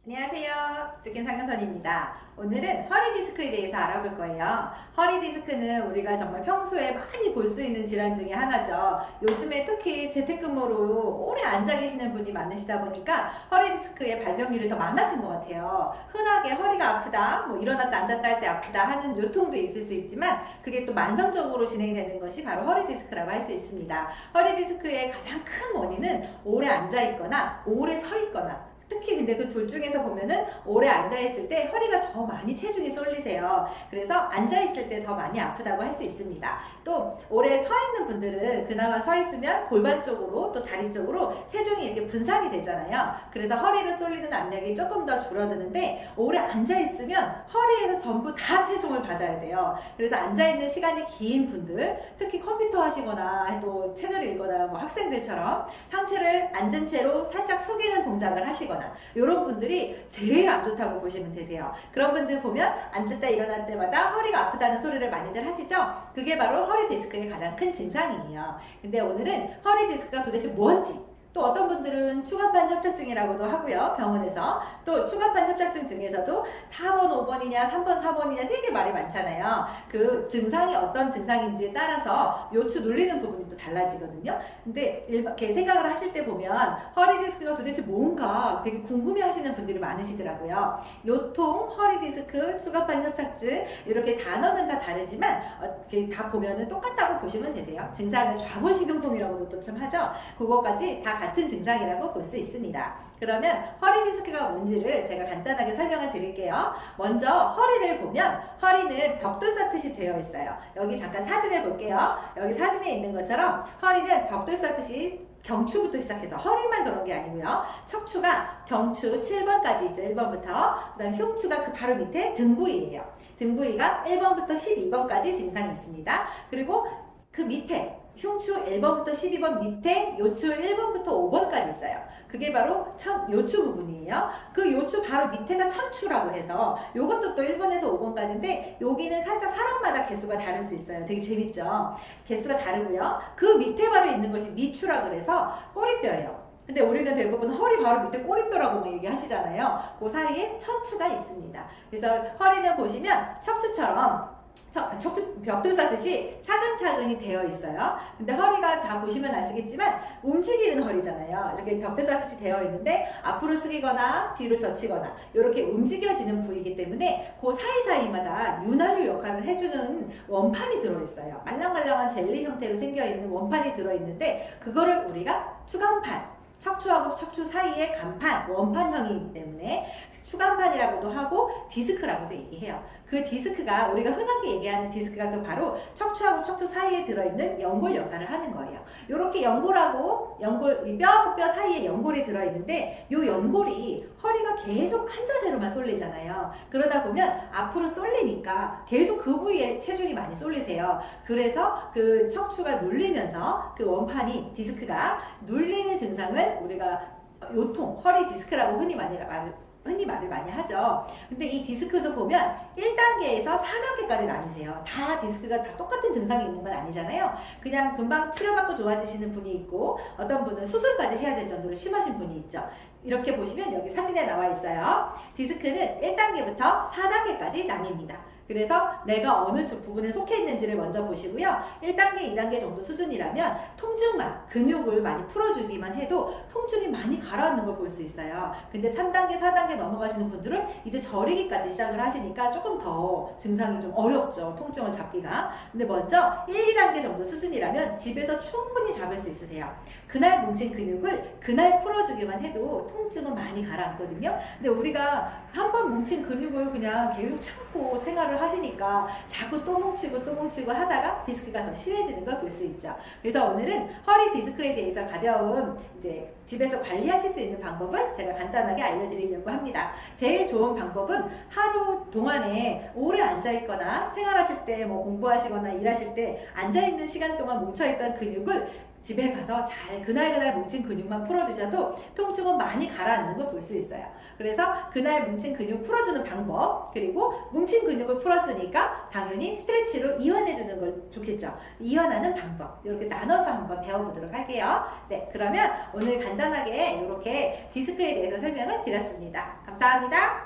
안녕하세요. 스킨 상현선입니다. 오늘은 허리 디스크에 대해서 알아볼 거예요. 허리 디스크는 우리가 정말 평소에 많이 볼 수 있는 질환 중에 하나죠. 요즘에 특히 재택근무로 오래 앉아 계시는 분이 많으시다 보니까 허리 디스크의 발병률이 더 많아진 것 같아요. 흔하게 허리가 아프다, 일어났다 앉았다 할 때 아프다 하는 요통도 있을 수 있지만 그게 또 만성적으로 진행되는 것이 바로 허리 디스크라고 할 수 있습니다. 허리 디스크의 가장 큰 원인은 오래 앉아 있거나 오래 서 있거나 특히 근데 그 둘 중에서 보면은 오래 앉아있을 때 허리가 더 많이 체중이 쏠리세요. 그래서 앉아있을 때 더 많이 아프다고 할 수 있습니다. 또 오래 서 있는 분들은 그나마 서 있으면 골반 쪽으로 또 다리 쪽으로 체중이 이렇게 분산이 되잖아요. 그래서 허리를 쏠리는 압력이 조금 더 줄어드는데 오래 앉아있으면 허리에서 전부 다 체중을 받아야 돼요. 그래서 앉아있는 시간이 긴 분들, 특히 컴퓨터 하시거나 또 책을 읽거나 학생들처럼 상체를 앉은 채로 살짝 숙이는 동작을 하시거나 이런 분들이 제일 안 좋다고 보시면 되세요. 그런 분들 보면 앉았다 일어날 때마다 허리가 아프다는 소리를 많이들 하시죠? 그게 바로 허리 디스크의 가장 큰 증상이에요. 근데 오늘은 허리 디스크가 도대체 뭔지, 또 어떤 분들은 추간판 협착증이라고도 하고요. 병원에서 또 추간판 협착증 중에서도 4번, 5번이냐 3번, 4번이냐 되게 말이 많잖아요. 그 증상이 어떤 증상인지에 따라서 요추 눌리는 부분이 또 달라지거든요. 근데 이렇게 생각을 하실 때 보면 허리 디스크가 도대체 뭔가 되게 궁금해 하시는 분들이 많으시더라고요. 요통, 허리 디스크, 추간판 협착증 이렇게 단어는 다 다르지만 이렇게 다 보면은 똑같다고 보시면 되세요. 증상은 좌골신경통이라고도 또 좀 하죠. 그거까지 다 같은 증상이라고 볼 수 있습니다. 그러면 허리 디스크가 뭔지를 제가 간단하게 설명을 드릴게요. 먼저 허리를 보면 허리는 벽돌 쌓듯이 되어 있어요. 여기 잠깐 사진을 볼게요. 여기 사진에 있는 것처럼 허리는 벽돌 쌓듯이 경추부터 시작해서 허리만 그런 게 아니고요. 척추가 경추 7번까지 있죠. 1번부터. 그 다음 흉추가 그 바로 밑에 등 부위예요. 등 부위가 1번부터 12번까지 증상이 있습니다. 그리고 그 밑에 흉추 1번부터 12번 밑에 요추 1번부터 5번까지 있어요. 그게 바로 요추 부분이에요. 그 요추 바로 밑에가 천추라고 해서 요것도 또 1번에서 5번까지인데 여기는 살짝 사람마다 개수가 다를 수 있어요. 되게 재밌죠? 개수가 다르고요. 그 밑에 바로 있는 것이 미추라고 해서 꼬리뼈예요. 근데 우리는 대부분 허리 바로 밑에 꼬리뼈라고 얘기하시잖아요. 그 사이에 척추가 있습니다. 그래서 허리는 보시면 척추처럼 척추 벽돌 쌓듯이 차근차근히 되어 있어요. 근데 허리가 다 보시면 아시겠지만 움직이는 허리잖아요. 이렇게 벽돌 쌓듯이 되어 있는데 앞으로 숙이거나 뒤로 젖히거나 이렇게 움직여지는 부위이기 때문에 그 사이사이마다 윤활유 역할을 해주는 원판이 들어있어요. 말랑말랑한 젤리 형태로 생겨있는 원판이 들어있는데 그거를 우리가 추간판, 척추하고 척추 사이의 간판, 원판형이기 때문에 추간판이라고도 하고 디스크라고도 얘기해요. 그 디스크가 우리가 흔하게 얘기하는 디스크가 그 바로 척추하고 척추 사이에 들어있는 연골 역할을 하는 거예요. 이렇게 연골하고 이 뼈하고 뼈 사이에 연골이 들어있는데 이 연골이 허리가 계속 한 자세로만 쏠리잖아요. 그러다 보면 앞으로 쏠리니까 계속 그 부위에 체중이 많이 쏠리세요. 그래서 그 척추가 눌리면서 그 원판이 디스크가 눌리는 증상을 우리가 요통, 허리 디스크라고 흔히 말을 많이 하죠. 근데 이 디스크도 보면 1단계에서 4단계까지 나뉘세요. 다 디스크가 다 똑같은 증상이 있는 건 아니잖아요. 그냥 금방 치료받고 좋아지시는 분이 있고 어떤 분은 수술까지 해야 될 정도로 심하신 분이 있죠. 이렇게 보시면 여기 사진에 나와 있어요. 디스크는 1단계부터 4단계까지 나뉩니다. 그래서 내가 어느 부분에 속해 있는지를 먼저 보시고요. 1단계, 2단계 정도 수준이라면 통증만, 근육을 많이 풀어주기만 해도 통증이 많이 가라앉는 걸 볼 수 있어요. 근데 3단계, 4단계 넘어가시는 분들은 이제 저리기까지 시작을 하시니까 조금 더 증상이 좀 어렵죠. 통증을 잡기가. 근데 먼저 1, 2단계 정도 수준이라면 집에서 충분히 잡을 수 있으세요. 그날 뭉친 근육을 그날 풀어주기만 해도 통증은 많이 가라앉거든요. 근데 우리가 한번 뭉친 근육을 그냥 계속 참고 생활을 하시니까 자꾸 또 뭉치고 하다가 디스크가 더 심해지는 걸 볼 수 있죠. 그래서 오늘은 허리 디스크에 대해서 가벼운 이제 집에서 관리하실 수 있는 방법을 제가 간단하게 알려드리려고 합니다. 제일 좋은 방법은 하루 동안에 오래 앉아있거나 생활하실 때 공부하시거나 일하실 때 앉아있는 시간 동안 뭉쳐있던 근육을 집에 가서 잘 그날 뭉친 근육만 풀어주셔도 통증은 많이 가라앉는 걸 볼 수 있어요. 그래서 그날 뭉친 근육 풀어주는 방법, 그리고 뭉친 근육을 풀었으니까 당연히 스트레치로 이완해주는 걸 좋겠죠. 이완하는 방법, 이렇게 나눠서 한번 배워보도록 할게요. 네, 그러면 오늘 간단하게 이렇게 디스크에 대해서 설명을 드렸습니다. 감사합니다.